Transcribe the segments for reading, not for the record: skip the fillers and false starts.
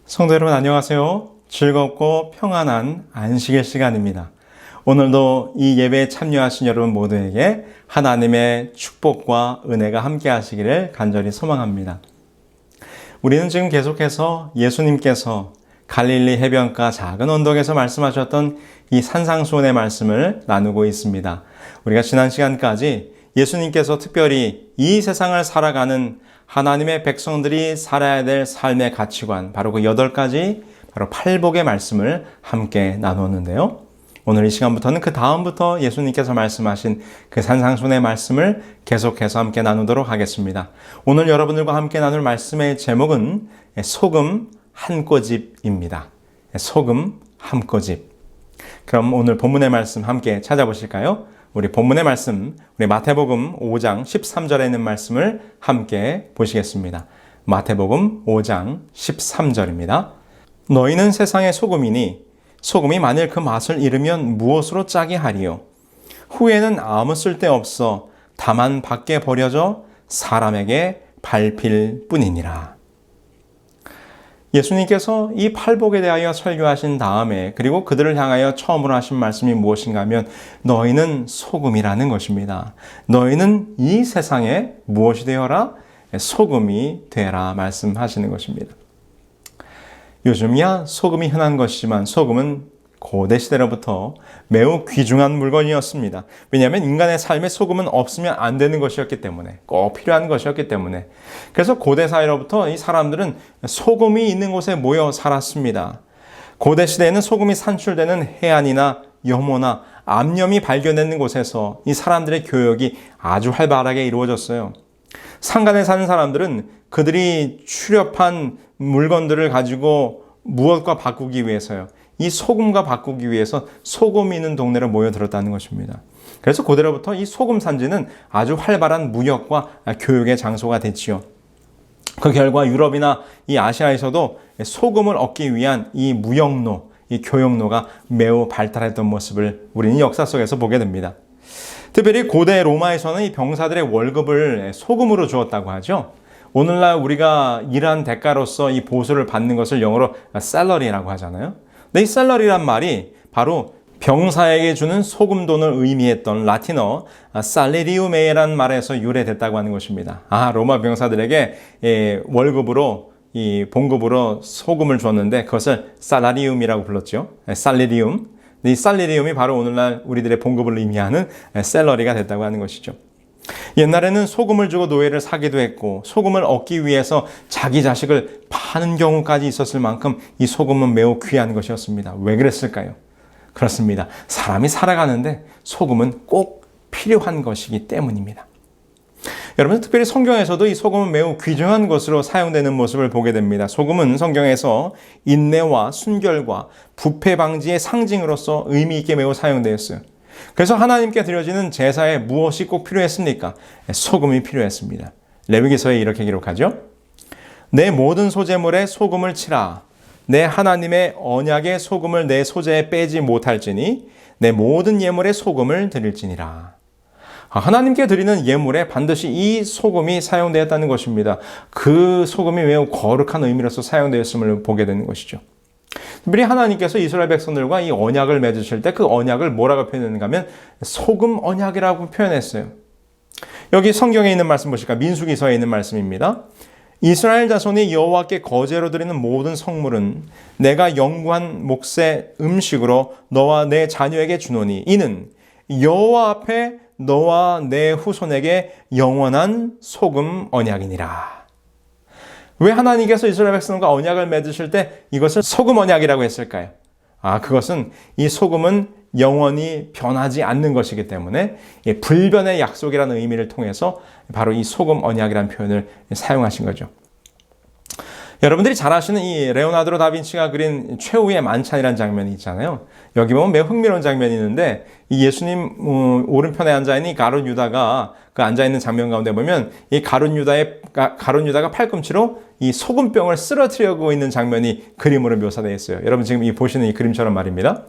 성도 여러분 안녕하세요. 즐겁고 평안한 안식일 시간입니다. 오늘도 이 예배에 참여하신 여러분 모두에게 하나님의 축복과 은혜가 함께 하시기를 간절히 소망합니다. 우리는 지금 계속해서 예수님께서 갈릴리 해변가 작은 언덕에서 말씀하셨던 이 산상수훈의 말씀을 나누고 있습니다. 우리가 지난 시간까지 예수님께서 특별히 이 세상을 살아가는 하나님의 백성들이 살아야 될 삶의 가치관, 바로 그 8가지, 바로 팔복의 말씀을 함께 나누었는데요. 오늘 이 시간부터는 그 다음부터 예수님께서 말씀하신 그 산상수훈의 말씀을 계속해서 함께 나누도록 하겠습니다. 오늘 여러분들과 함께 나눌 말씀의 제목은 소금 한 꼬집입니다. 소금 한 꼬집. 그럼 오늘 본문의 말씀 함께 찾아보실까요? 우리 본문의 말씀, 우리 마태복음 5장 13절에 있는 말씀을 함께 보시겠습니다. 마태복음 5장 13절입니다. 너희는 세상의 소금이니 소금이 만일 그 맛을 잃으면 무엇으로 짜게 하리요? 후에는 아무 쓸데없어 다만 밖에 버려져 사람에게 밟힐 뿐이니라. 예수님께서 이 팔복에 대하여 설교하신 다음에 그리고 그들을 향하여 처음으로 하신 말씀이 무엇인가 하면 너희는 소금이라는 것입니다. 너희는 이 세상에 무엇이 되어라? 소금이 되라 말씀하시는 것입니다. 요즘이야 소금이 흔한 것이지만 소금은 고대 시대로부터 매우 귀중한 물건이었습니다. 왜냐하면 인간의 삶에 소금은 없으면 안 되는 것이었기 때문에, 꼭 필요한 것이었기 때문에. 그래서 고대 사회로부터 이 사람들은 소금이 있는 곳에 모여 살았습니다. 고대 시대에는 소금이 산출되는 해안이나 여모나 암염이 발견되는 곳에서 이 사람들의 교역이 아주 활발하게 이루어졌어요. 산간에 사는 사람들은 그들이 출nhập 물건들을 가지고 무엇과 바꾸기 위해서요. 이 소금과 바꾸기 위해서 소금이 있는 동네로 모여들었다는 것입니다. 그래서 고대로부터 이 소금 산지는 아주 활발한 무역과 교육의 장소가 됐지요. 그 결과 유럽이나 이 아시아에서도 소금을 얻기 위한 이 무역로, 이 교역로가 매우 발달했던 모습을 우리는 역사 속에서 보게 됩니다. 특별히 고대 로마에서는 이 병사들의 월급을 소금으로 주었다고 하죠. 오늘날 우리가 일한 대가로서 이 보수를 받는 것을 영어로 셀러리라고 하잖아요. 근데 이 셀러리란 말이 바로 병사에게 주는 소금 돈을 의미했던 라틴어 살레리우메라는 말에서 유래됐다고 하는 것입니다. 로마 병사들에게 월급으로 이 봉급으로 소금을 줬는데 그것을 살라리움이라고 불렀죠. 살레리움. 이 살레리움이 바로 오늘날 우리들의 봉급을 의미하는 셀러리가 됐다고 하는 것이죠. 옛날에는 소금을 주고 노예를 사기도 했고 소금을 얻기 위해서 자기 자식을 파는 경우까지 있었을 만큼 이 소금은 매우 귀한 것이었습니다. 왜 그랬을까요? 그렇습니다. 사람이 살아가는데 소금은 꼭 필요한 것이기 때문입니다. 여러분, 특별히 성경에서도 이 소금은 매우 귀중한 것으로 사용되는 모습을 보게 됩니다. 소금은 성경에서 인내와 순결과 부패 방지의 상징으로서 의미 있게 매우 사용되었어요. 그래서 하나님께 드려지는 제사에 무엇이 꼭 필요했습니까? 소금이 필요했습니다. 레위기서에 이렇게 기록하죠. 내 모든 소제물에 소금을 치라. 내 하나님의 언약의 소금을 내 소제에 빼지 못할지니 내 모든 예물에 소금을 드릴지니라. 하나님께 드리는 예물에 반드시 이 소금이 사용되었다는 것입니다. 그 소금이 매우 거룩한 의미로서 사용되었음을 보게 되는 것이죠. 특별히 하나님께서 이스라엘 백성들과 이 언약을 맺으실 때 그 언약을 뭐라고 표현했는가 하면 소금 언약이라고 표현했어요. 여기 성경에 있는 말씀 보실까? 민수기서에 있는 말씀입니다. 이스라엘 자손이 여호와께 거제로 드리는 모든 성물은 내가 영구한 몫의 음식으로 너와 내 자녀에게 주노니 이는 여호와 앞에 너와 내 후손에게 영원한 소금 언약이니라. 왜 하나님께서 이스라엘 백성과 언약을 맺으실 때 이것을 소금 언약이라고 했을까요? 그것은 이 소금은 영원히 변하지 않는 것이기 때문에 불변의 약속이라는 의미를 통해서 바로 이 소금 언약이라는 표현을 사용하신 거죠. 여러분들이 잘 아시는 이 레오나르도 다빈치가 그린 최후의 만찬이라는 장면이 있잖아요. 여기 보면 매우 흥미로운 장면이 있는데 이 예수님 오른편에 앉아있는 가룟 유다가 그 앉아있는 장면 가운데 보면 이 가룟 유다가 팔꿈치로 이 소금병을 쓰러뜨리고 있는 장면이 그림으로 묘사되어 있어요. 여러분 지금 이 보시는 이 그림처럼 말입니다.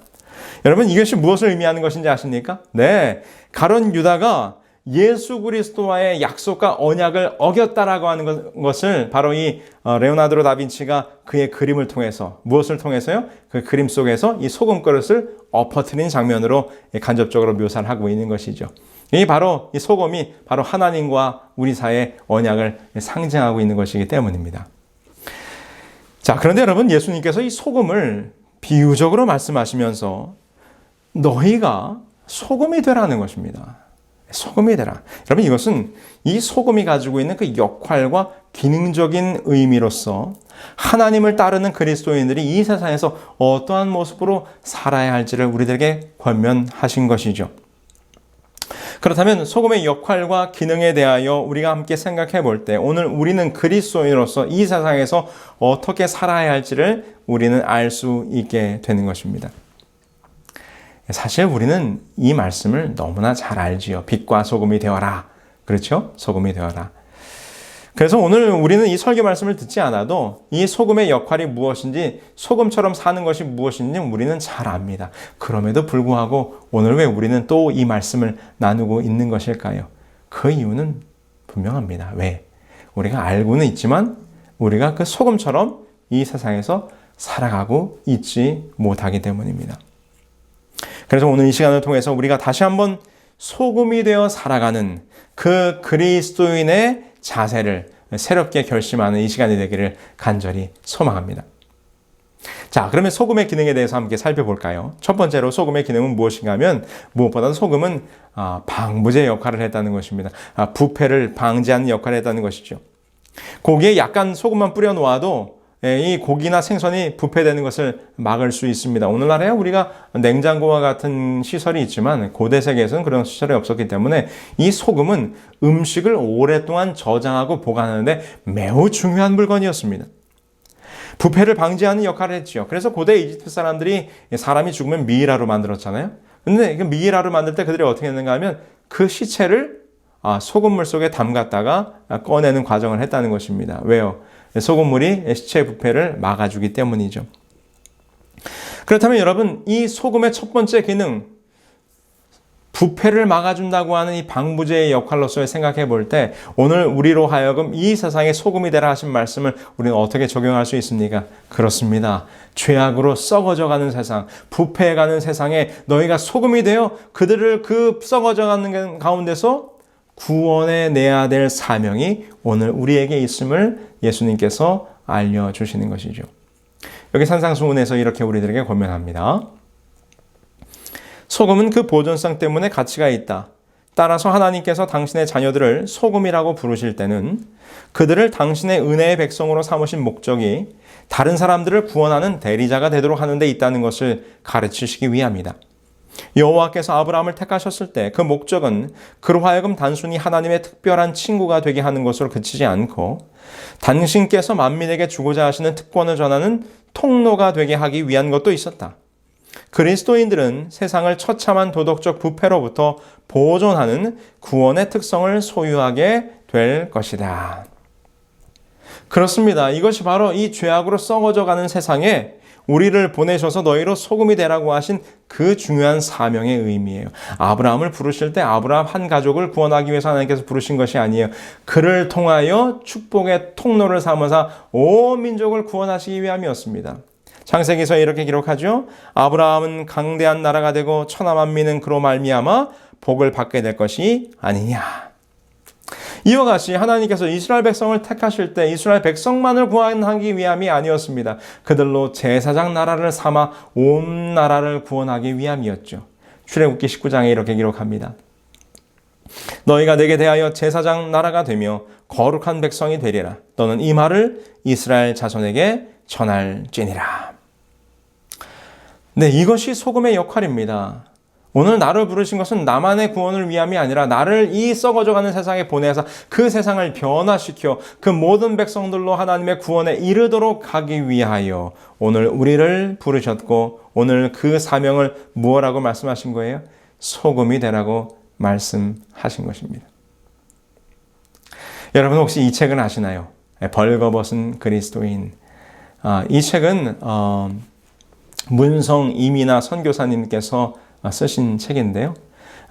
여러분 이것이 무엇을 의미하는 것인지 아십니까? 네, 가룟 유다가 예수 그리스도와의 약속과 언약을 어겼다라고 하는 것을 바로 이 레오나르도 다빈치가 그의 그림을 통해서, 무엇을 통해서요? 그 그림 속에서 이 소금 그릇을 엎어뜨린 장면으로 간접적으로 묘사를 하고 있는 것이죠. 이 바로 이 소금이 바로 하나님과 우리 사이의 언약을 상징하고 있는 것이기 때문입니다. 자, 그런데 여러분, 예수님께서 이 소금을 비유적으로 말씀하시면서 너희가 소금이 되라는 것입니다. 소금이 되라. 여러분, 이것은 이 소금이 가지고 있는 그 역할과 기능적인 의미로서 하나님을 따르는 그리스도인들이 이 세상에서 어떠한 모습으로 살아야 할지를 우리들에게 권면하신 것이죠. 그렇다면 소금의 역할과 기능에 대하여 우리가 함께 생각해 볼 때 오늘 우리는 그리스도인으로서 이 세상에서 어떻게 살아야 할지를 우리는 알 수 있게 되는 것입니다. 사실 우리는 이 말씀을 너무나 잘 알지요. 빛과 소금이 되어라. 그렇죠? 소금이 되어라. 그래서 오늘 우리는 이 설교 말씀을 듣지 않아도 이 소금의 역할이 무엇인지, 소금처럼 사는 것이 무엇인지 우리는 잘 압니다. 그럼에도 불구하고 오늘 왜 우리는 또 이 말씀을 나누고 있는 것일까요? 그 이유는 분명합니다. 왜? 우리가 알고는 있지만 우리가 그 소금처럼 이 세상에서 살아가고 있지 못하기 때문입니다. 그래서 오늘 이 시간을 통해서 우리가 다시 한번 소금이 되어 살아가는 그 그리스도인의 자세를 새롭게 결심하는 이 시간이 되기를 간절히 소망합니다. 자, 그러면 소금의 기능에 대해서 함께 살펴볼까요? 첫 번째로 소금의 기능은 무엇인가 하면 무엇보다 소금은 방부제 역할을 했다는 것입니다. 부패를 방지하는 역할을 했다는 것이죠. 고기에 약간 소금만 뿌려 놓아도 이 고기나 생선이 부패되는 것을 막을 수 있습니다. 오늘날에 우리가 냉장고와 같은 시설이 있지만 고대 세계에서는 그런 시설이 없었기 때문에 이 소금은 음식을 오랫동안 저장하고 보관하는데 매우 중요한 물건이었습니다. 부패를 방지하는 역할을 했지요. 그래서 고대 이집트 사람들이 사람이 죽으면 미이라로 만들었잖아요. 근데 그 미이라로 만들 때 그들이 어떻게 했는가 하면 그 시체를 소금물 속에 담갔다가 꺼내는 과정을 했다는 것입니다. 왜요? 소금물이 시체 부패를 막아주기 때문이죠. 그렇다면 여러분, 이 소금의 첫 번째 기능, 부패를 막아준다고 하는 이 방부제의 역할로서 생각해 볼 때 오늘 우리로 하여금 이 세상에 소금이 되라 하신 말씀을 우리는 어떻게 적용할 수 있습니까? 그렇습니다. 죄악으로 썩어져가는 세상, 부패해가는 세상에 너희가 소금이 되어 그들을 그 썩어져가는 가운데서 구원해 내야 될 사명이 오늘 우리에게 있음을 예수님께서 알려주시는 것이죠. 여기 산상수훈에서 이렇게 우리들에게 권면합니다. 소금은 그 보존성 때문에 가치가 있다. 따라서 하나님께서 당신의 자녀들을 소금이라고 부르실 때는 그들을 당신의 은혜의 백성으로 삼으신 목적이 다른 사람들을 구원하는 대리자가 되도록 하는 데 있다는 것을 가르치시기 위함이다. 여호와께서 아브라함을 택하셨을 때 그 목적은 그로 하여금 단순히 하나님의 특별한 친구가 되게 하는 것으로 그치지 않고 당신께서 만민에게 주고자 하시는 특권을 전하는 통로가 되게 하기 위한 것도 있었다. 그리스도인들은 세상을 처참한 도덕적 부패로부터 보존하는 구원의 특성을 소유하게 될 것이다. 그렇습니다. 이것이 바로 이 죄악으로 썩어져가는 세상에 우리를 보내셔서 너희로 소금이 되라고 하신 그 중요한 사명의 의미예요. 아브라함을 부르실 때 아브라함 한 가족을 구원하기 위해서 하나님께서 부르신 것이 아니에요. 그를 통하여 축복의 통로를 삼으사 온 민족을 구원하시기 위함이었습니다. 창세기서에 이렇게 기록하죠. 아브라함은 강대한 나라가 되고 천하만민은 그로 말미암아 복을 받게 될 것이 아니냐. 이와 같이 하나님께서 이스라엘 백성을 택하실 때 이스라엘 백성만을 구원하기 위함이 아니었습니다. 그들로 제사장 나라를 삼아 온 나라를 구원하기 위함이었죠. 출애굽기 19장에 이렇게 기록합니다. 너희가 내게 대하여 제사장 나라가 되며 거룩한 백성이 되리라. 너는 이 말을 이스라엘 자손에게 전할지니라. 네, 이것이 소금의 역할입니다. 오늘 나를 부르신 것은 나만의 구원을 위함이 아니라 나를 이 썩어져가는 세상에 보내서 그 세상을 변화시켜 그 모든 백성들로 하나님의 구원에 이르도록 하기 위하여 오늘 우리를 부르셨고 오늘 그 사명을 무엇라고 말씀하신 거예요? 소금이 되라고 말씀하신 것입니다. 여러분 혹시 이 책을 아시나요? 벌거벗은 그리스도인. 이 책은 문성 이민아 선교사님께서 쓰신 책인데요.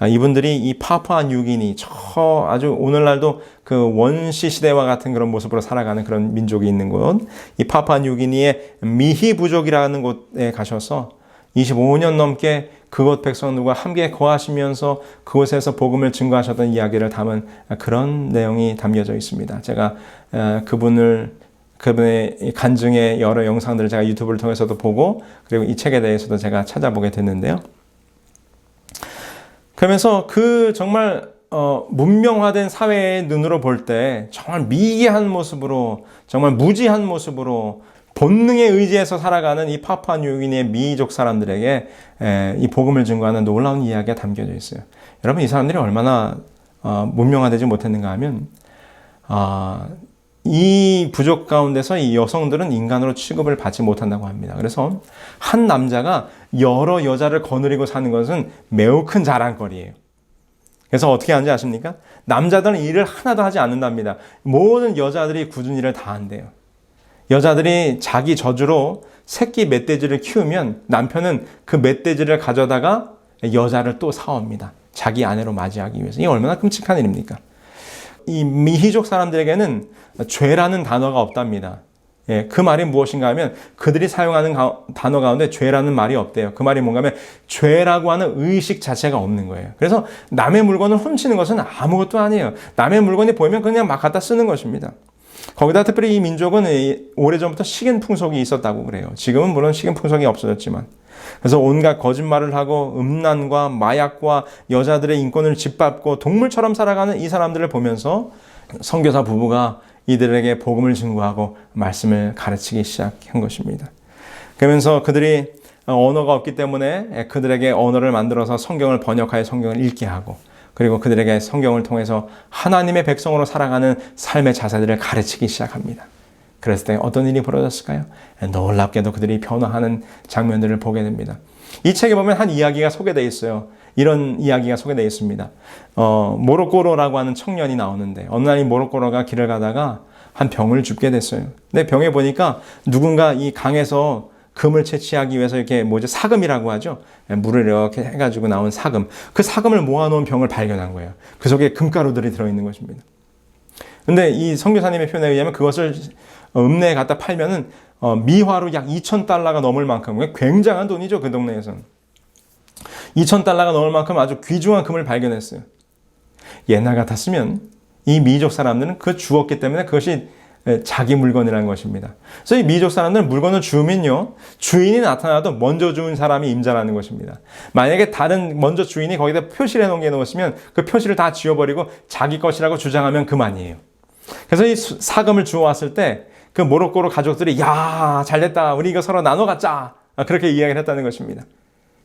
이분들이 이 파푸아 뉴기니 저 아주 오늘날도 그 원시 시대와 같은 그런 모습으로 살아가는 그런 민족이 있는 곳, 이 파푸아 뉴기니의 미히 부족이라는 곳에 가셔서 25년 넘게 그곳 백성들과 함께 거하시면서 그곳에서 복음을 증거하셨던 이야기를 담은 그런 내용이 담겨져 있습니다. 제가 그분의 간증의 여러 영상들을 제가 유튜브를 통해서도 보고, 그리고 이 책에 대해서도 제가 찾아보게 됐는데요. 그러면서 그 정말 문명화된 사회의 눈으로 볼 때 정말 미개한 모습으로, 정말 무지한 모습으로 본능에 의지해서 살아가는 이 파푸아 뉴기니의 미족 사람들에게 이 복음을 증거하는 놀라운 이야기가 담겨져 있어요. 여러분, 이 사람들이 얼마나 문명화되지 못했는가 하면 이 부족 가운데서 이 여성들은 인간으로 취급을 받지 못한다고 합니다. 그래서 한 남자가 여러 여자를 거느리고 사는 것은 매우 큰 자랑거리예요. 그래서 어떻게 하는지 아십니까? 남자들은 일을 하나도 하지 않는답니다. 모든 여자들이 굳은 일을 다 한대요. 여자들이 자기 저주로 새끼 멧돼지를 키우면 남편은 그 멧돼지를 가져다가 여자를 또 사옵니다. 자기 아내로 맞이하기 위해서. 이게 얼마나 끔찍한 일입니까? 이 미희족 사람들에게는 죄라는 단어가 없답니다. 그 말이 무엇인가 하면 그들이 사용하는 단어 가운데 죄라는 말이 없대요. 그 말이 뭔가 하면 죄라고 하는 의식 자체가 없는 거예요. 그래서 남의 물건을 훔치는 것은 아무것도 아니에요. 남의 물건이 보이면 그냥 막 갖다 쓰는 것입니다. 거기다 특별히 이 민족은 오래전부터 식인 풍속이 있었다고 그래요. 지금은 물론 식인 풍속이 없어졌지만. 그래서 온갖 거짓말을 하고 음란과 마약과 여자들의 인권을 짓밟고 동물처럼 살아가는 이 사람들을 보면서 선교사 부부가 이들에게 복음을 증거하고 말씀을 가르치기 시작한 것입니다. 그러면서 그들이 언어가 없기 때문에 그들에게 언어를 만들어서 성경을 번역하여 성경을 읽게 하고, 그리고 그들에게 성경을 통해서 하나님의 백성으로 살아가는 삶의 자세들을 가르치기 시작합니다. 그랬을 때 어떤 일이 벌어졌을까요? 놀랍게도 그들이 변화하는 장면들을 보게 됩니다. 이 책에 보면 한 이야기가 소개되어 있어요. 이런 이야기가 소개되어 있습니다. 모로꼬로라고 하는 청년이 나오는데, 어느 날 이 모로꼬로가 길을 가다가 한 병을 줍게 됐어요. 근데 병에 보니까 누군가 이 강에서 금을 채취하기 위해서 이렇게 사금이라고 하죠. 물을 이렇게 해가지고 나온 사금. 그 사금을 모아놓은 병을 발견한 거예요. 그 속에 금가루들이 들어있는 것입니다. 근데 이 선교사님의 표현에 의하면 그것을 읍내에 갖다 팔면은 미화로 약 2,000달러가 넘을 만큼, 굉장한 돈이죠. 그 동네에서는. 2,000달러가 넘을 만큼 아주 귀중한 금을 발견했어요. 옛날 같았으면 이 미족 사람들은 그 주었기 때문에 그것이 자기 물건이라는 것입니다. 그래서 이 미족 사람들은 물건을 주면요, 주인이 나타나도 먼저 주운 사람이 임자라는 것입니다. 만약에 먼저 주인이 거기다 표시를 해놓은 게 놓으시면 그 표시를 다 지워버리고 자기 것이라고 주장하면 그만이에요. 그래서 이 사금을 주워왔을 때 그 모로꼬로 가족들이 야, 잘됐다, 우리 이거 서로 나눠 갖자, 그렇게 이야기를 했다는 것입니다.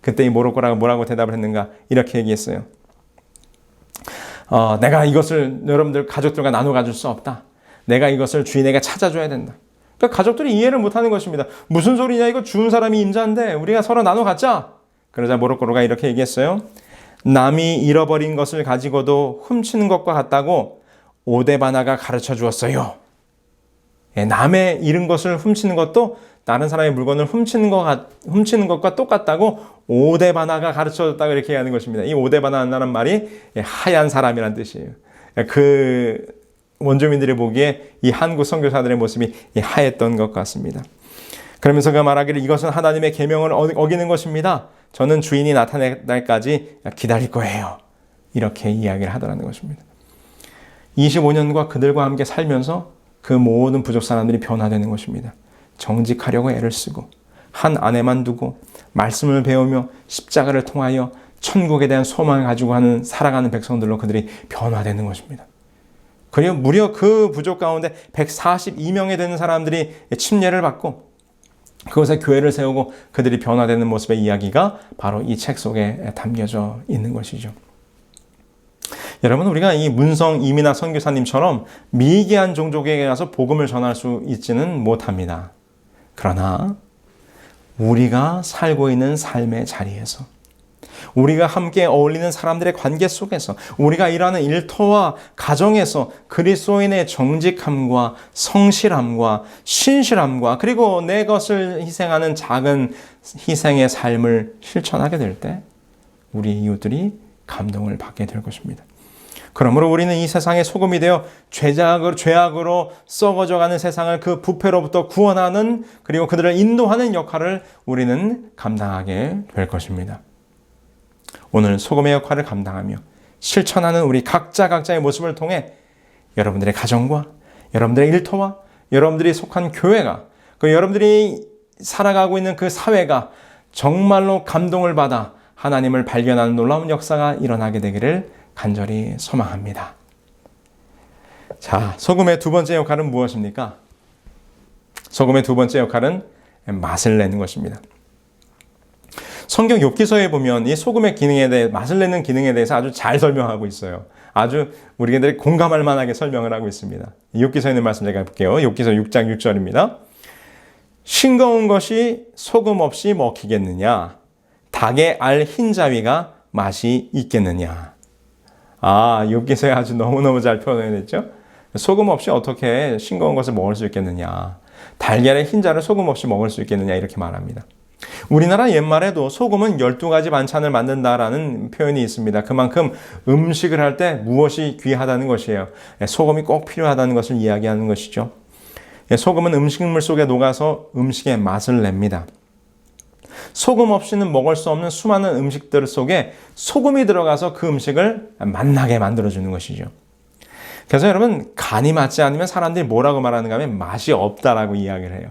그때 이 모로꼬라가 뭐라고 대답을 했는가, 이렇게 얘기했어요. 내가 이것을 여러분들 가족들과 나눠 가질 수 없다. 내가 이것을 주인에게 찾아줘야 된다. 그러니까 가족들이 이해를 못하는 것입니다. 무슨 소리냐, 이거 주운 사람이 임자인데 우리가 서로 나눠 갖자. 그러자 모로꼬로가 이렇게 얘기했어요. 남이 잃어버린 것을 가지고도 훔치는 것과 같다고 오데바나가 가르쳐 주었어요. 남의 잃은 것을 훔치는 것도 다른 사람의 물건을 훔치는 것과 똑같다고 오데바나가 가르쳐줬다고 이렇게 얘기하는 것입니다. 이 오데바나라는 말이 하얀 사람이란 뜻이에요. 그 원주민들이 보기에 이 한국 선교사들의 모습이 하였던 것 같습니다. 그러면서 그 말하기를 이것은 하나님의 계명을 어기는 것입니다. 저는 주인이 나타날 날까지 기다릴 거예요. 이렇게 이야기를 하더라는 것입니다. 25년과 그들과 함께 살면서 그 모든 부족 사람들이 변화되는 것입니다. 정직하려고 애를 쓰고 한 아내만 두고 말씀을 배우며 십자가를 통하여 천국에 대한 소망을 가지고 살아가는 백성들로 그들이 변화되는 것입니다. 그리고 무려 그 부족 가운데 142명에 되는 사람들이 침례를 받고 그것에 교회를 세우고 그들이 변화되는 모습의 이야기가 바로 이 책 속에 담겨져 있는 것이죠. 여러분, 우리가 이 문성 이민아 선교사님처럼 미개한 종족에게 가서 복음을 전할 수 있지는 못합니다. 그러나 우리가 살고 있는 삶의 자리에서, 우리가 함께 어울리는 사람들의 관계 속에서, 우리가 일하는 일터와 가정에서 그리스도인의 정직함과 성실함과 신실함과 그리고 내 것을 희생하는 작은 희생의 삶을 실천하게 될 때 우리 이웃들이 감동을 받게 될 것입니다. 그러므로 우리는 이 세상의 소금이 되어 죄악으로 썩어져가는 세상을 그 부패로부터 구원하는, 그리고 그들을 인도하는 역할을 우리는 감당하게 될 것입니다. 오늘 소금의 역할을 감당하며 실천하는 우리 각자의 모습을 통해 여러분들의 가정과 여러분들의 일터와 여러분들이 속한 교회가, 그 여러분들이 살아가고 있는 그 사회가 정말로 감동을 받아 하나님을 발견하는 놀라운 역사가 일어나게 되기를 간절히 소망합니다. 자, 소금의 두 번째 역할은 무엇입니까? 소금의 두 번째 역할은 맛을 내는 것입니다. 성경 욥기서에 보면 이 소금의 기능에 대해, 맛을 내는 기능에 대해서 아주 잘 설명하고 있어요. 아주 우리들이 공감할 만하게 설명을 하고 있습니다. 욥기서에 있는 말씀 제가 볼게요. 욥기서 6장 6절입니다. 싱거운 것이 소금 없이 먹히겠느냐? 닭의 알 흰자위가 맛이 있겠느냐? 욥기서에 아주 너무너무 잘 표현했죠? 소금 없이 어떻게 싱거운 것을 먹을 수 있겠느냐? 달걀의 흰자를 소금 없이 먹을 수 있겠느냐? 이렇게 말합니다. 우리나라 옛말에도 소금은 12가지 반찬을 만든다라는 표현이 있습니다. 그만큼 음식을 할 때 무엇이 귀하다는 것이에요. 소금이 꼭 필요하다는 것을 이야기하는 것이죠. 소금은 음식물 속에 녹아서 음식의 맛을 냅니다. 소금 없이는 먹을 수 없는 수많은 음식들 속에 소금이 들어가서 그 음식을 맛나게 만들어주는 것이죠. 그래서 여러분, 간이 맞지 않으면 사람들이 뭐라고 말하는가 하면 맛이 없다라고 이야기를 해요.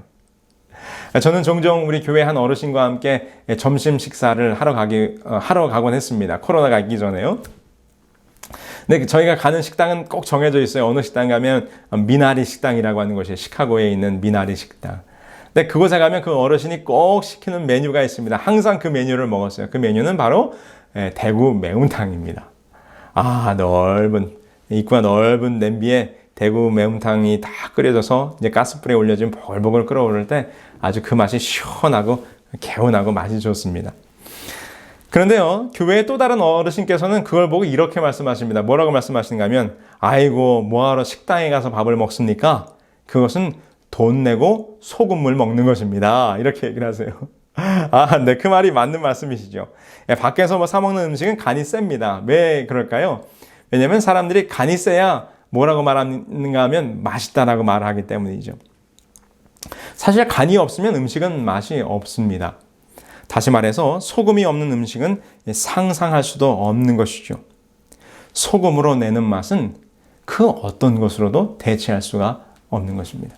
저는 종종 우리 교회 한 어르신과 함께 점심 식사를 하러 가곤 했습니다. 코로나가 있기 전에요. 근데 저희가 가는 식당은 꼭 정해져 있어요. 어느 식당 가면 미나리 식당이라고 하는 것이에요. 시카고에 있는 미나리 식당. 근데 그곳에 가면 그 어르신이 꼭 시키는 메뉴가 있습니다. 항상 그 메뉴를 먹었어요. 그 메뉴는 바로 대구 매운탕입니다. 입구가 넓은 냄비에 대구 매운탕이 다 끓여져서 이제 가스불에 올려진 보글보글 끓어오를 때 아주 그 맛이 시원하고 개운하고 맛이 좋습니다. 그런데요, 교회의 또 다른 어르신께서는 그걸 보고 이렇게 말씀하십니다. 뭐라고 말씀하시는가 하면, 아이고, 뭐하러 식당에 가서 밥을 먹습니까? 그것은 돈 내고 소금물 먹는 것입니다. 이렇게 얘기를 하세요. 네, 그 말이 맞는 말씀이시죠. 밖에서 사 먹는 음식은 간이 셉니다. 왜 그럴까요? 왜냐면 사람들이 간이 세야 뭐라고 말하는가 하면 맛있다라고 말을 하기 때문이죠. 사실 간이 없으면 음식은 맛이 없습니다. 다시 말해서 소금이 없는 음식은 상상할 수도 없는 것이죠. 소금으로 내는 맛은 그 어떤 것으로도 대체할 수가 없는 것입니다.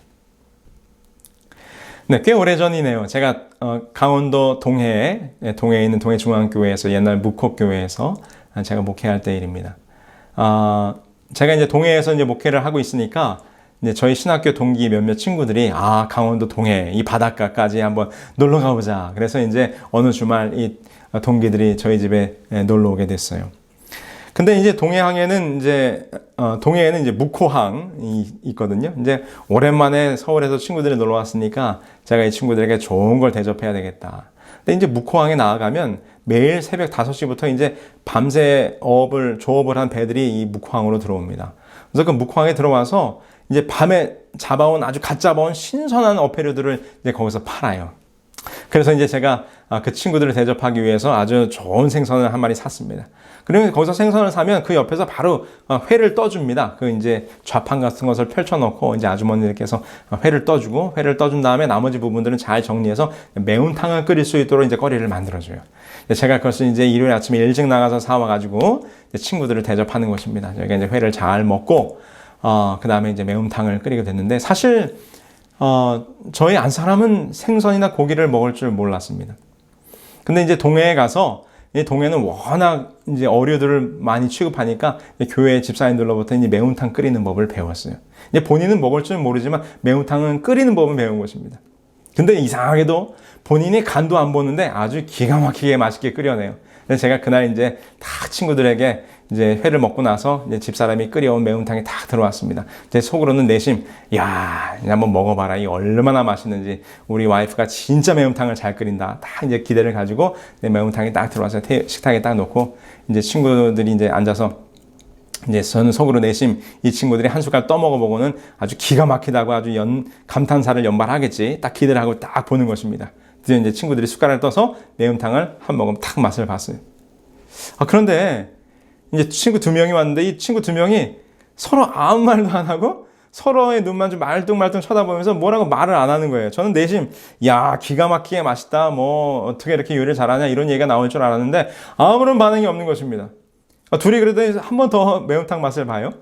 네, 꽤 오래전이네요. 제가 강원도 동해에 있는 동해중앙교회에서, 옛날 묵호교회에서 제가 목회할 때 일입니다. 제가 이제 동해에서 이제 목회를 하고 있으니까 이제 저희 신학교 동기 몇몇 친구들이 강원도 동해 이 바닷가까지 한번 놀러 가보자. 그래서 이제 어느 주말 이 동기들이 저희 집에 놀러 오게 됐어요. 근데 이제 동해에는 이제 묵호항이 있거든요. 이제 오랜만에 서울에서 친구들이 놀러 왔으니까 제가 이 친구들에게 좋은 걸 대접해야 되겠다. 근데 이제 묵호항에 나아가면 매일 새벽 5시부터 이제 밤새 조업을 한 배들이 이 묵호항으로 들어옵니다. 그래서 그 묵호항에 들어와서 이제 밤에 갓 잡아온 신선한 어패류들을 이제 거기서 팔아요. 그래서 이제 제가 그 친구들을 대접하기 위해서 아주 좋은 생선을 한 마리 샀습니다. 그러면 거기서 생선을 사면 그 옆에서 바로 회를 떠줍니다. 그 이제 좌판 같은 것을 펼쳐놓고 이제 아주머니들께서 회를 떠준 다음에 나머지 부분들은 잘 정리해서 매운탕을 끓일 수 있도록 이제 거리를 만들어줘요. 제가 그것을 이제 일요일 아침에 일찍 나가서 사와가지고 친구들을 대접하는 것입니다. 저희가 이제 회를 잘 먹고, 그 다음에 이제 매운탕을 끓이게 됐는데, 사실, 저희 안 사람은 생선이나 고기를 먹을 줄 몰랐습니다. 근데 이제 동해에 가서, 이 동해는 워낙 이제 어류들을 많이 취급하니까 교회 집사님들로부터 이제 매운탕 끓이는 법을 배웠어요. 이제 본인은 먹을 줄은 모르지만 매운탕은 끓이는 법은 배운 것입니다. 근데 이상하게도 본인이 간도 안 보는데 아주 기가 막히게 맛있게 끓여내요. 그래서 제가 그날 이제 다 친구들에게 이제 회를 먹고 나서 이제 집사람이 끓여온 매운탕이 다 들어왔습니다. 제 속으로는 내심, 야, 이제 한번 먹어봐라. 이 얼마나 맛있는지. 우리 와이프가 진짜 매운탕을 잘 끓인다. 딱 이제 기대를 가지고 매운탕이 딱 들어와서 식탁에 딱 놓고 이제 친구들이 이제 앉아서 이제 저는 속으로 내심 이 친구들이 한 숟갈 떠먹어보고는 아주 기가 막히다고 아주 감탄사를 연발하겠지. 딱 기대를 하고 딱 보는 것입니다. 드디어 이제 친구들이 숟가락을 떠서 매운탕을 한 모금 탁 맛을 봤어요. 그런데 이제 친구 두 명이 왔는데 이 친구 두 명이 서로 아무 말도 안 하고 서로의 눈만 좀 말뚱말뚱 쳐다보면서 뭐라고 말을 안 하는 거예요. 저는 내심 야 기가 막히게 맛있다 뭐 어떻게 이렇게 요리를 잘하냐 이런 얘기가 나올 줄 알았는데 아무런 반응이 없는 것입니다. 둘이 그래도 한 번 더 매운탕 맛을 봐요.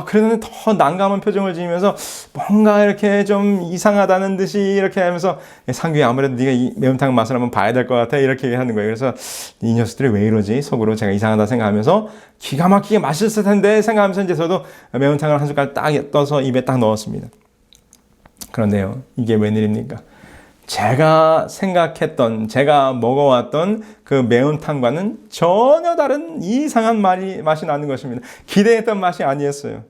그래도 더 난감한 표정을 지으면서 뭔가 이렇게 좀 이상하다는 듯이 이렇게 하면서 상규야 아무래도 네가 이 매운탕 맛을 한번 봐야 될 것 같아 이렇게 하는 거예요. 그래서 이 녀석들이 왜 이러지? 속으로 제가 이상하다 생각하면서 기가 막히게 맛있을 텐데 생각하면서 이제 저도 매운탕을 한 숟갈 딱 떠서 입에 딱 넣었습니다. 그런데요, 이게 웬일입니까? 제가 생각했던, 제가 먹어왔던 그 매운탕과는 전혀 다른 이상한 맛이 나는 것입니다. 기대했던 맛이 아니었어요.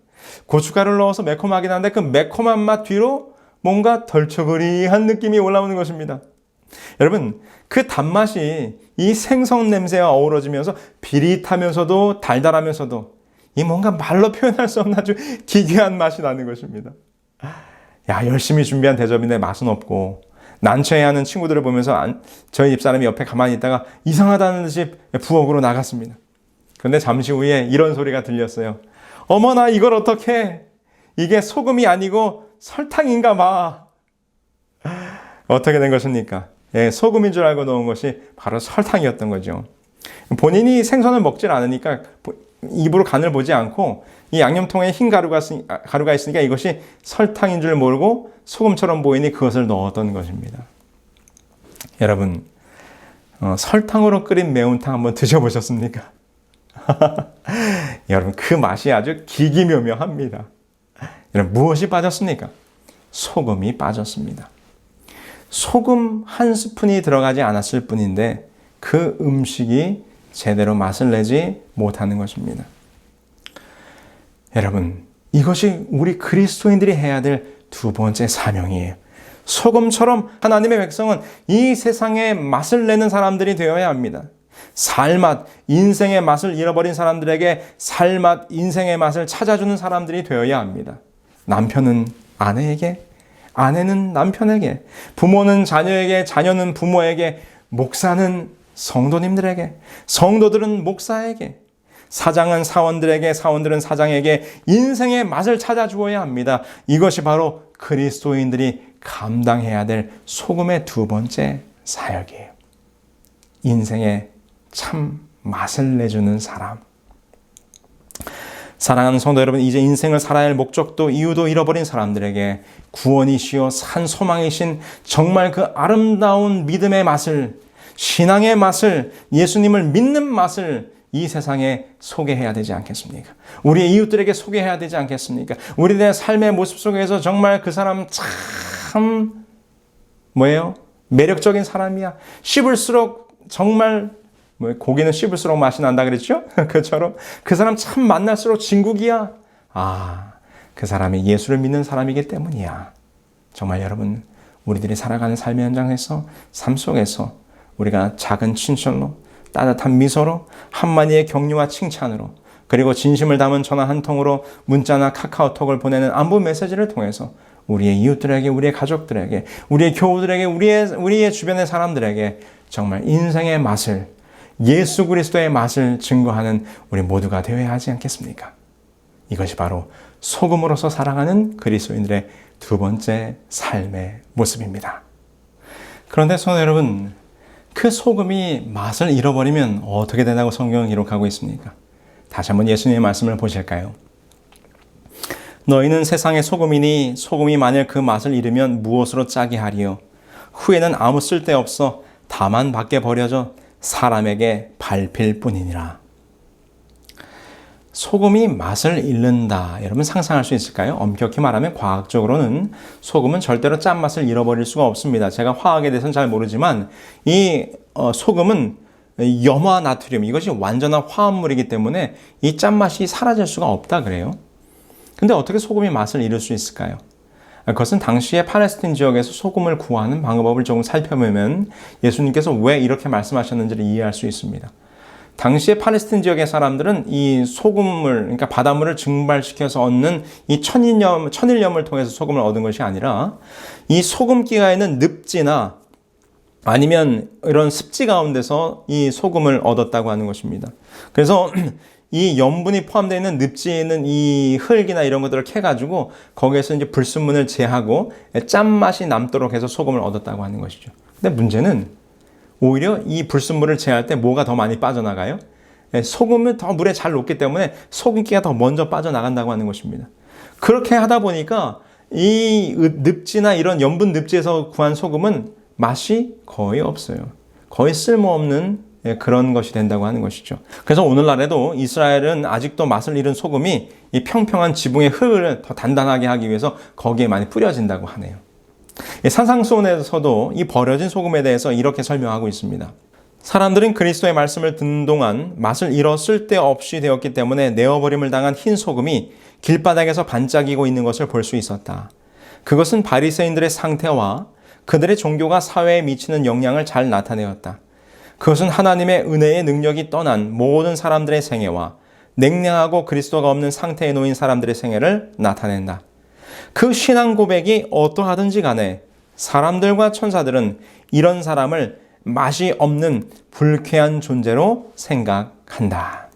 고춧가루를 넣어서 매콤하긴 한데 그 매콤한 맛 뒤로 뭔가 덜처거리한 느낌이 올라오는 것입니다. 여러분, 그 단맛이 이 생선 냄새와 어우러지면서 비릿하면서도 달달하면서도 이 뭔가 말로 표현할 수 없는 아주 기괴한 맛이 나는 것입니다. 야, 열심히 준비한 대접인데 맛은 없고 난처해하는 친구들을 보면서 저희 집사람이 옆에 가만히 있다가 이상하다는 듯이 부엌으로 나갔습니다. 그런데 잠시 후에 이런 소리가 들렸어요. 어머나 이걸 어떻게? 이게 소금이 아니고 설탕인가 봐. 어떻게 된 것입니까? 소금인 줄 알고 넣은 것이 바로 설탕이었던 거죠. 본인이 생선을 먹질 않으니까 입으로 간을 보지 않고 이 양념통에 흰 가루가 있으니까 이것이 설탕인 줄 모르고 소금처럼 보이니 그것을 넣었던 것입니다. 여러분, 설탕으로 끓인 매운탕 한번 드셔보셨습니까? 여러분, 그 맛이 아주 기기묘묘합니다. 여러분, 무엇이 빠졌습니까? 소금이 빠졌습니다. 소금 한 스푼이 들어가지 않았을 뿐인데 그 음식이 제대로 맛을 내지 못하는 것입니다. 여러분, 이것이 우리 그리스도인들이 해야 될 두 번째 사명이에요. 소금처럼 하나님의 백성은 이 세상에 맛을 내는 사람들이 되어야 합니다. 살맛, 인생의 맛을 잃어버린 사람들에게 살맛, 인생의 맛을 찾아주는 사람들이 되어야 합니다. 남편은 아내에게, 아내는 남편에게, 부모는 자녀에게, 자녀는 부모에게, 목사는 성도님들에게, 성도들은 목사에게, 사장은 사원들에게, 사원들은 사장에게 인생의 맛을 찾아주어야 합니다. 이것이 바로 그리스도인들이 감당해야 될 소금의 두 번째 사역이에요. 인생의 참 맛을 내주는 사람. 사랑하는 성도 여러분, 이제 인생을 살아야 할 목적도 이유도 잃어버린 사람들에게 구원이시요 산 소망이신 정말 그 아름다운 믿음의 맛을, 신앙의 맛을, 예수님을 믿는 맛을 이 세상에 소개해야 되지 않겠습니까? 우리의 이웃들에게 소개해야 되지 않겠습니까? 우리의 삶의 모습 속에서 정말 그 사람 참 뭐예요? 매력적인 사람이야. 씹을수록 정말 고기는 씹을수록 맛이 난다 그랬죠? 그처럼 그 사람 참 만날수록 진국이야. 그 사람이 예수를 믿는 사람이기 때문이야. 정말 여러분, 우리들이 살아가는 삶의 현장에서, 삶 속에서 우리가 작은 친절로, 따뜻한 미소로, 한마디의 격려와 칭찬으로, 그리고 진심을 담은 전화 한 통으로 문자나 카카오톡을 보내는 안부 메시지를 통해서 우리의 이웃들에게, 우리의 가족들에게, 우리의 교우들에게, 우리의 주변의 사람들에게 정말 인생의 맛을, 예수 그리스도의 맛을 증거하는 우리 모두가 되어야 하지 않겠습니까? 이것이 바로 소금으로서 살아가는 그리스도인들의 두 번째 삶의 모습입니다. 그런데 성도 여러분, 그 소금이 맛을 잃어버리면 어떻게 되나고 성경은 기록하고 있습니까? 다시 한번 예수님의 말씀을 보실까요? 너희는 세상의 소금이니 소금이 만일 그 맛을 잃으면 무엇으로 짜게 하리요? 후에는 아무 쓸데없어 다만 밖에 버려져 사람에게 밟힐 뿐이니라. 소금이 맛을 잃는다. 여러분 상상할 수 있을까요? 엄격히 말하면 과학적으로는 소금은 절대로 짠맛을 잃어버릴 수가 없습니다. 제가 화학에 대해서는 잘 모르지만 이 소금은 염화 나트륨, 이것이 완전한 화합물이기 때문에 이 짠맛이 사라질 수가 없다 그래요. 근데 어떻게 소금이 맛을 잃을 수 있을까요? 그것은 당시에 팔레스틴 지역에서 소금을 구하는 방법을 조금 살펴보면 예수님께서 왜 이렇게 말씀하셨는지를 이해할 수 있습니다. 당시에 팔레스틴 지역의 사람들은 이 소금을, 그러니까 바닷물을 증발시켜서 얻는 이 천일염을 통해서 소금을 얻은 것이 아니라 이 소금기가 있는 늪지나 아니면 이런 습지 가운데서 이 소금을 얻었다고 하는 것입니다. 그래서 이 염분이 포함되어 있는 늪지에 있는 이 흙이나 이런 것들을 캐가지고 거기에서 이제 불순물을 제하고 짠맛이 남도록 해서 소금을 얻었다고 하는 것이죠. 근데 문제는 오히려 이 불순물을 제할 때 뭐가 더 많이 빠져나가요? 소금은 더 물에 잘 녹기 때문에 소금기가 더 먼저 빠져나간다고 하는 것입니다. 그렇게 하다 보니까 이 늪지나 이런 염분 늪지에서 구한 소금은 맛이 거의 없어요. 거의 쓸모없는 그런 것이 된다고 하는 것이죠. 그래서 오늘날에도 이스라엘은 아직도 맛을 잃은 소금이 이 평평한 지붕의 흙을 더 단단하게 하기 위해서 거기에 많이 뿌려진다고 하네요. 산상수훈에서도 이 버려진 소금에 대해서 이렇게 설명하고 있습니다. 사람들은 그리스도의 말씀을 듣는 동안 맛을 잃어 쓸데없이 되었기 때문에 내어버림을 당한 흰 소금이 길바닥에서 반짝이고 있는 것을 볼 수 있었다. 그것은 바리새인들의 상태와 그들의 종교가 사회에 미치는 영향을 잘 나타내었다. 그것은 하나님의 은혜의 능력이 떠난 모든 사람들의 생애와 냉랭하고 그리스도가 없는 상태에 놓인 사람들의 생애를 나타낸다. 그 신앙 고백이 어떠하든지 간에 사람들과 천사들은 이런 사람을 맛이 없는 불쾌한 존재로 생각한다.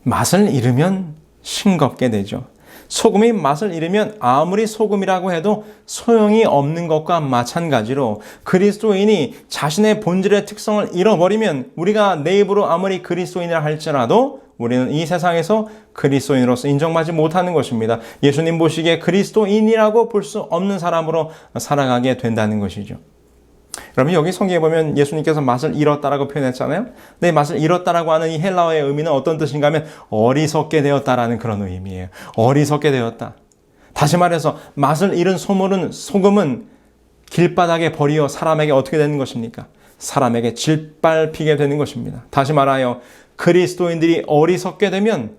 맛을 잃으면 싱겁게 되죠. 소금이 맛을 잃으면 아무리 소금이라고 해도 소용이 없는 것과 마찬가지로 그리스도인이 자신의 본질의 특성을 잃어버리면 우리가 내 입으로 아무리 그리스도인이라 할지라도 우리는 이 세상에서 그리스도인으로서 인정받지 못하는 것입니다. 예수님 보시기에 그리스도인이라고 볼 수 없는 사람으로 살아가게 된다는 것이죠. 여러분 여기 성경에 보면 예수님께서 맛을 잃었다라고 표현했잖아요. 근데 맛을 잃었다라고 하는 이 헬라어의 의미는 어떤 뜻인가 하면 어리석게 되었다라는 그런 의미예요. 어리석게 되었다. 다시 말해서 맛을 잃은 소금은 길바닥에 버리어 사람에게 어떻게 되는 것입니까? 사람에게 짓밟히게 되는 것입니다. 다시 말하여 그리스도인들이 어리석게 되면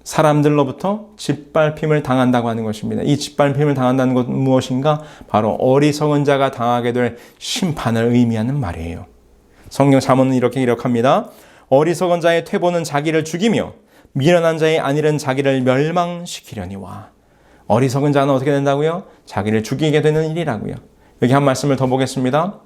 사람들로부터 짓밟힘을 당한다고 하는 것입니다. 이 짓밟힘을 당한다는 것은 무엇인가? 바로 어리석은 자가 당하게 될 심판을 의미하는 말이에요. 성경 잠언은 이렇게 기록합니다. 어리석은 자의 퇴보는 자기를 죽이며 미련한 자의 안일은 자기를 멸망시키려니와. 어리석은 자는 어떻게 된다고요? 자기를 죽이게 되는 일이라고요. 여기 한 말씀을 더 보겠습니다.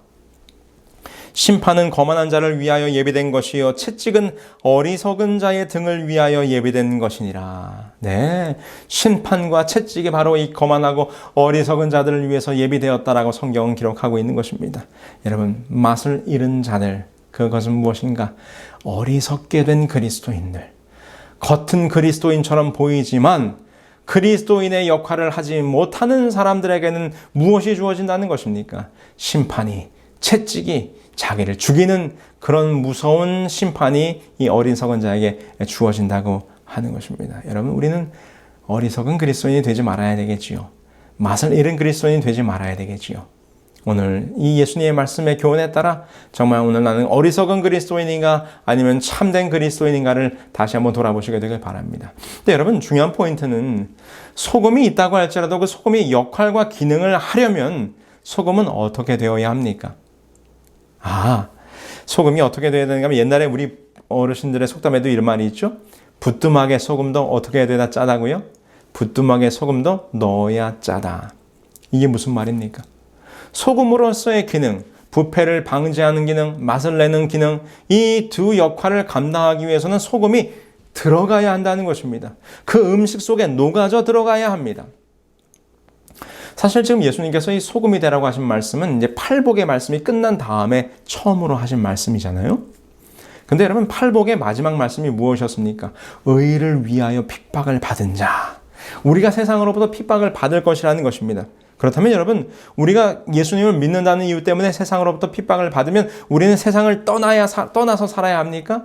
심판은 거만한 자를 위하여 예비된 것이요 채찍은 어리석은 자의 등을 위하여 예비된 것이니라. 네, 심판과 채찍이 바로 이 거만하고 어리석은 자들을 위해서 예비되었다라고 성경은 기록하고 있는 것입니다. 여러분, 맛을 잃은 자들, 그것은 무엇인가? 어리석게 된 그리스도인들. 겉은 그리스도인처럼 보이지만 그리스도인의 역할을 하지 못하는 사람들에게는 무엇이 주어진다는 것입니까? 심판이, 채찍이, 자기를 죽이는 그런 무서운 심판이 이 어리석은 자에게 주어진다고 하는 것입니다. 여러분, 우리는 어리석은 그리스도인이 되지 말아야 되겠지요. 맛을 잃은 그리스도인이 되지 말아야 되겠지요. 오늘 이 예수님의 말씀의 교훈에 따라 정말 오늘 나는 어리석은 그리스도인인가 아니면 참된 그리스도인인가를 다시 한번 돌아보시게 되길 바랍니다. 근데 여러분, 중요한 포인트는 소금이 있다고 할지라도 그 소금이 역할과 기능을 하려면 소금은 어떻게 되어야 합니까? 소금이 어떻게 되어야 되는가 하면 옛날에 우리 어르신들의 속담에도 이런 말이 있죠. 부뚜막에 소금도 어떻게 해야 되나 짜다고요? 부뚜막에 소금도 넣어야 짜다. 이게 무슨 말입니까? 소금으로서의 기능, 부패를 방지하는 기능, 맛을 내는 기능, 이 두 역할을 감당하기 위해서는 소금이 들어가야 한다는 것입니다. 그 음식 속에 녹아져 들어가야 합니다. 사실 지금 예수님께서 이 소금이 되라고 하신 말씀은 이제 팔복의 말씀이 끝난 다음에 처음으로 하신 말씀이잖아요. 근데 여러분, 팔복의 마지막 말씀이 무엇이었습니까? 의를 위하여 핍박을 받은 자. 우리가 세상으로부터 핍박을 받을 것이라는 것입니다. 그렇다면 여러분, 우리가 예수님을 믿는다는 이유 때문에 세상으로부터 핍박을 받으면 우리는 세상을 떠나서 살아야 합니까?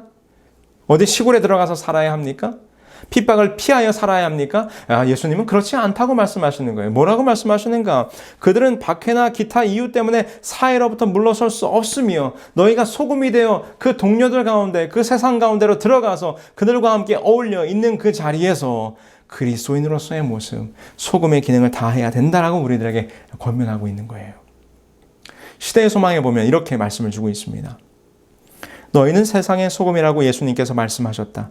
어디 시골에 들어가서 살아야 합니까? 핍박을 피하여 살아야 합니까? 예수님은 그렇지 않다고 말씀하시는 거예요. 뭐라고 말씀하시는가? 그들은 박해나 기타 이유 때문에 사회로부터 물러설 수 없으며 너희가 소금이 되어 그 동료들 가운데, 그 세상 가운데로 들어가서 그들과 함께 어울려 있는 그 자리에서 그리스도인으로서의 모습, 소금의 기능을 다해야 된다라고 우리들에게 권면하고 있는 거예요. 시대의 소망에 보면 이렇게 말씀을 주고 있습니다. 너희는 세상의 소금이라고 예수님께서 말씀하셨다.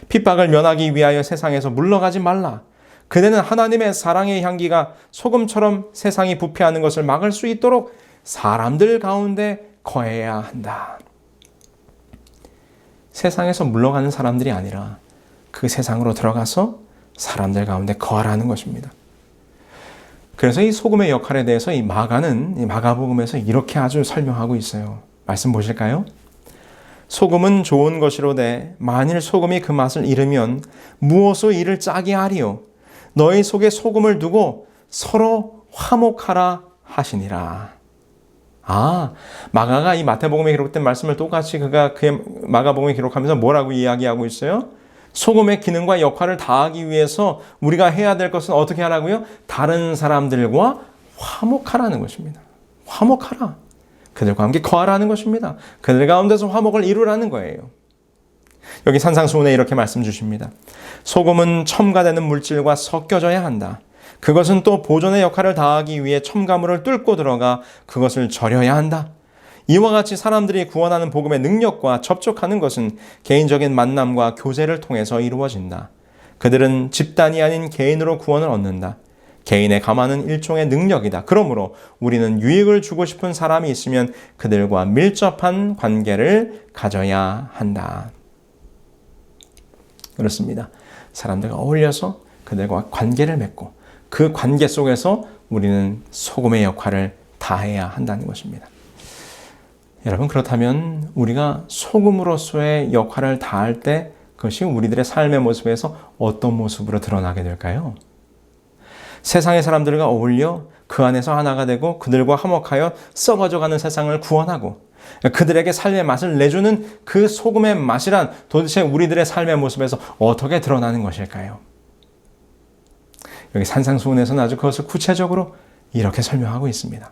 핍박을 면하기 위하여 세상에서 물러가지 말라. 그대는 하나님의 사랑의 향기가 소금처럼 세상이 부패하는 것을 막을 수 있도록 사람들 가운데 거해야 한다. 세상에서 물러가는 사람들이 아니라 그 세상으로 들어가서 사람들 가운데 거하라는 것입니다. 그래서 이 소금의 역할에 대해서 이 마가복음에서 이렇게 아주 설명하고 있어요. 말씀 보실까요? 소금은 좋은 것이로되 만일 소금이 그 맛을 잃으면 무엇으로 이를 짜게 하리요? 너희 속에 소금을 두고 서로 화목하라 하시니라. 마가가 이 마태복음에 기록된 말씀을 똑같이 그의 마가복음에 기록하면서 뭐라고 이야기하고 있어요? 소금의 기능과 역할을 다하기 위해서 우리가 해야 될 것은 어떻게 하라고요? 다른 사람들과 화목하라는 것입니다. 화목하라. 그들과 함께 거하라는 것입니다. 그들 가운데서 화목을 이루라는 거예요. 여기 산상수훈에 이렇게 말씀 주십니다. 소금은 첨가되는 물질과 섞여져야 한다. 그것은 또 보존의 역할을 다하기 위해 첨가물을 뚫고 들어가 그것을 절여야 한다. 이와 같이 사람들이 구원하는 복음의 능력과 접촉하는 것은 개인적인 만남과 교제를 통해서 이루어진다. 그들은 집단이 아닌 개인으로 구원을 얻는다. 개인의 감화는 일종의 능력이다. 그러므로 우리는 유익을 주고 싶은 사람이 있으면 그들과 밀접한 관계를 가져야 한다. 그렇습니다. 사람들과 어울려서 그들과 관계를 맺고 그 관계 속에서 우리는 소금의 역할을 다해야 한다는 것입니다. 여러분, 그렇다면 우리가 소금으로서의 역할을 다할 때 그것이 우리들의 삶의 모습에서 어떤 모습으로 드러나게 될까요? 세상의 사람들과 어울려 그 안에서 하나가 되고 그들과 화목하여 썩어져가는 세상을 구원하고 그들에게 삶의 맛을 내주는 그 소금의 맛이란 도대체 우리들의 삶의 모습에서 어떻게 드러나는 것일까요? 여기 산상수훈에서는 아주 그것을 구체적으로 이렇게 설명하고 있습니다.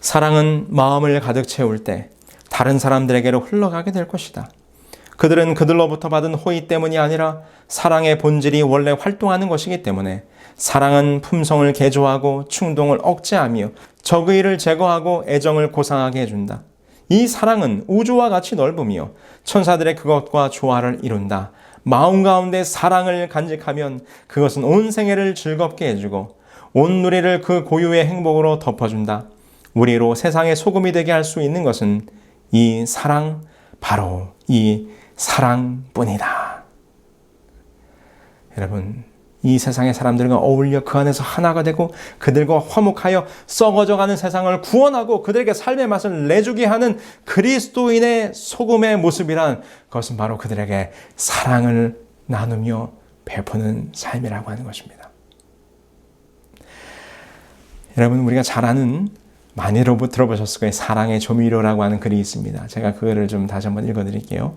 사랑은 마음을 가득 채울 때 다른 사람들에게로 흘러가게 될 것이다. 그들은 그들로부터 받은 호의 때문이 아니라 사랑의 본질이 원래 활동하는 것이기 때문에 사랑은 품성을 개조하고 충동을 억제하며 적의를 제거하고 애정을 고상하게 해준다. 이 사랑은 우주와 같이 넓으며 천사들의 그것과 조화를 이룬다. 마음 가운데 사랑을 간직하면 그것은 온 생애를 즐겁게 해주고 온 누리를 그 고유의 행복으로 덮어준다. 우리로 세상의 소금이 되게 할 수 있는 것은 이 사랑, 바로 이 사랑뿐이다. 여러분, 이 세상의 사람들과 어울려 그 안에서 하나가 되고 그들과 화목하여 썩어져가는 세상을 구원하고 그들에게 삶의 맛을 내주게 하는 그리스도인의 소금의 모습이란 그것은 바로 그들에게 사랑을 나누며 베푸는 삶이라고 하는 것입니다. 여러분, 우리가 잘 아는 많이 들어보셨을 거예요. 사랑의 조미료라고 하는 글이 있습니다. 제가 그 글을 좀 다시 한번 읽어드릴게요.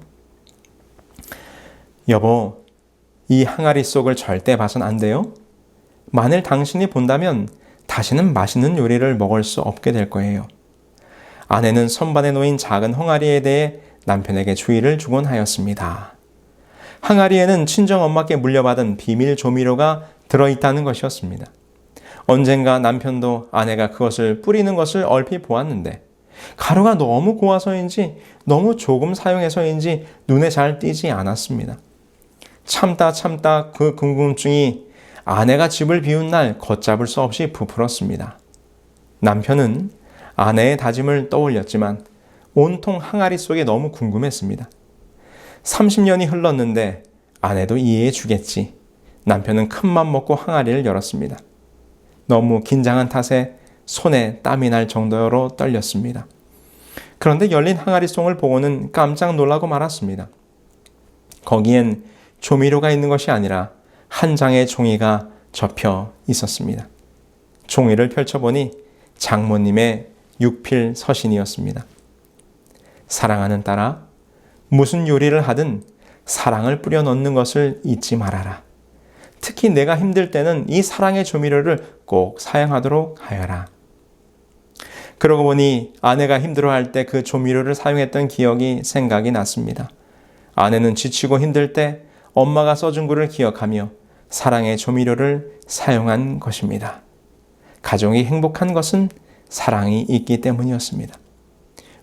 여보, 이 항아리 속을 절대 봐선 안 돼요. 만일 당신이 본다면 다시는 맛있는 요리를 먹을 수 없게 될 거예요. 아내는 선반에 놓인 작은 항아리에 대해 남편에게 주의를 주곤 하였습니다. 항아리에는 친정엄마께 물려받은 비밀 조미료가 들어있다는 것이었습니다. 언젠가 남편도 아내가 그것을 뿌리는 것을 얼핏 보았는데 가루가 너무 고와서인지 너무 조금 사용해서인지 눈에 잘 띄지 않았습니다. 참다 그 궁금증이 아내가 집을 비운 날 걷잡을 수 없이 부풀었습니다. 남편은 아내의 다짐을 떠올렸지만 온통 항아리 속에 너무 궁금했습니다. 30년이 흘렀는데 아내도 이해해 주겠지. 남편은 큰맘 먹고 항아리를 열었습니다. 너무 긴장한 탓에 손에 땀이 날 정도로 떨렸습니다. 그런데 열린 항아리 송을 보고는 깜짝 놀라고 말았습니다. 거기엔 조미료가 있는 것이 아니라 한 장의 종이가 접혀 있었습니다. 종이를 펼쳐보니 장모님의 육필 서신이었습니다. 사랑하는 딸아, 무슨 요리를 하든 사랑을 뿌려 넣는 것을 잊지 말아라. 특히 내가 힘들 때는 이 사랑의 조미료를 꼭 사용하도록 하여라. 그러고 보니 아내가 힘들어할 때 그 조미료를 사용했던 기억이 생각이 났습니다. 아내는 지치고 힘들 때 엄마가 써준 글을 기억하며 사랑의 조미료를 사용한 것입니다. 가정이 행복한 것은 사랑이 있기 때문이었습니다.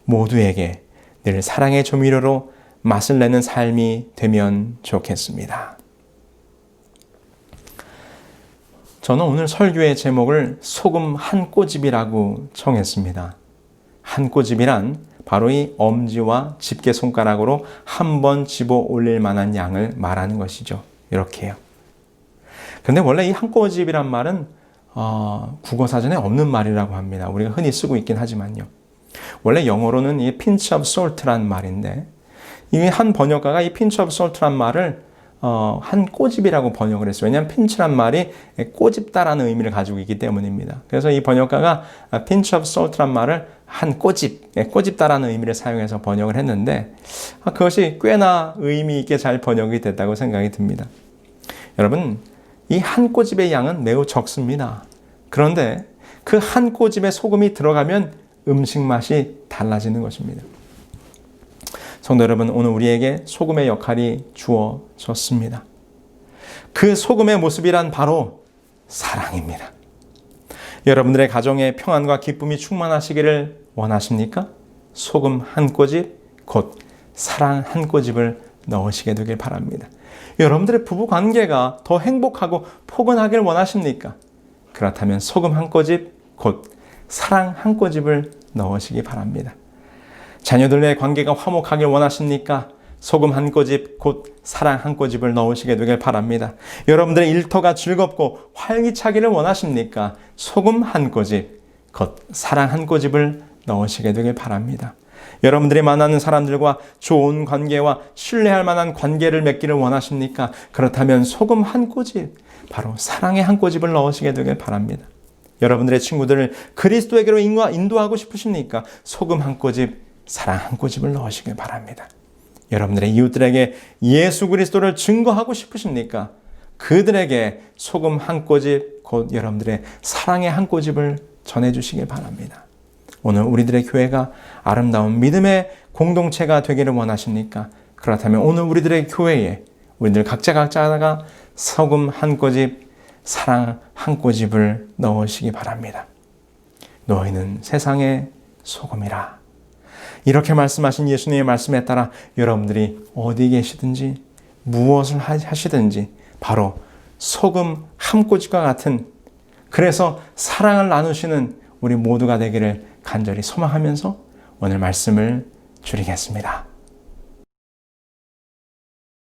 모두에게 늘 사랑의 조미료로 맛을 내는 삶이 되면 좋겠습니다. 저는 오늘 설교의 제목을 소금 한 꼬집이라고 정했습니다. 한 꼬집이란 바로 이 엄지와 집게 손가락으로 한 번 집어 올릴 만한 양을 말하는 것이죠. 이렇게요. 근데 원래 이 한 꼬집이란 말은 국어 사전에 없는 말이라고 합니다. 우리가 흔히 쓰고 있긴 하지만요. 원래 영어로는 이 pinch of salt란 말인데, 이 한 번역가가 이 pinch of salt란 말을 한 꼬집이라고 번역을 했어요. 왜냐하면 pinch란 말이 꼬집다라는 의미를 가지고 있기 때문입니다. 그래서 이 번역가가 pinch of salt란 말을 한 꼬집, 꼬집다라는 의미를 사용해서 번역을 했는데, 그것이 꽤나 의미 있게 잘 번역이 됐다고 생각이 듭니다. 여러분, 이 한 꼬집의 양은 매우 적습니다. 그런데 그 한 꼬집에 소금이 들어가면 음식 맛이 달라지는 것입니다. 성도 여러분, 오늘 우리에게 소금의 역할이 주어졌습니다. 그 소금의 모습이란 바로 사랑입니다. 여러분들의 가정에 평안과 기쁨이 충만하시기를 원하십니까? 소금 한 꼬집, 곧 사랑 한 꼬집을 넣으시게 되길 바랍니다. 여러분들의 부부 관계가 더 행복하고 포근하길 원하십니까? 그렇다면 소금 한 꼬집, 곧 사랑 한 꼬집을 넣으시기 바랍니다. 자녀들의 관계가 화목하길 원하십니까? 소금 한 꼬집, 곧 사랑 한 꼬집을 넣으시게 되길 바랍니다. 여러분들의 일터가 즐겁고 활기차기를 원하십니까? 소금 한 꼬집, 곧 사랑 한 꼬집을 넣으시게 되길 바랍니다. 여러분들이 만나는 사람들과 좋은 관계와 신뢰할 만한 관계를 맺기를 원하십니까? 그렇다면 소금 한 꼬집, 바로 사랑의 한 꼬집을 넣으시게 되길 바랍니다. 여러분들의 친구들을 그리스도에게로 인도하고 싶으십니까? 소금 한 꼬집, 사랑 한 꼬집을 넣으시길 바랍니다. 여러분들의 이웃들에게 예수 그리스도를 증거하고 싶으십니까? 그들에게 소금 한 꼬집, 곧 여러분들의 사랑의 한 꼬집을 전해주시길 바랍니다. 오늘 우리들의 교회가 아름다운 믿음의 공동체가 되기를 원하십니까? 그렇다면 오늘 우리들의 교회에 우리들 각자가 소금 한 꼬집, 사랑 한 꼬집을 넣으시기 바랍니다. 너희는 세상의 소금이라. 이렇게 말씀하신 예수님의 말씀에 따라 여러분들이 어디 계시든지 무엇을 하시든지 바로 소금 한 꼬집과 같은, 그래서 사랑을 나누시는 우리 모두가 되기를 간절히 소망하면서 오늘 말씀을 줄이겠습니다.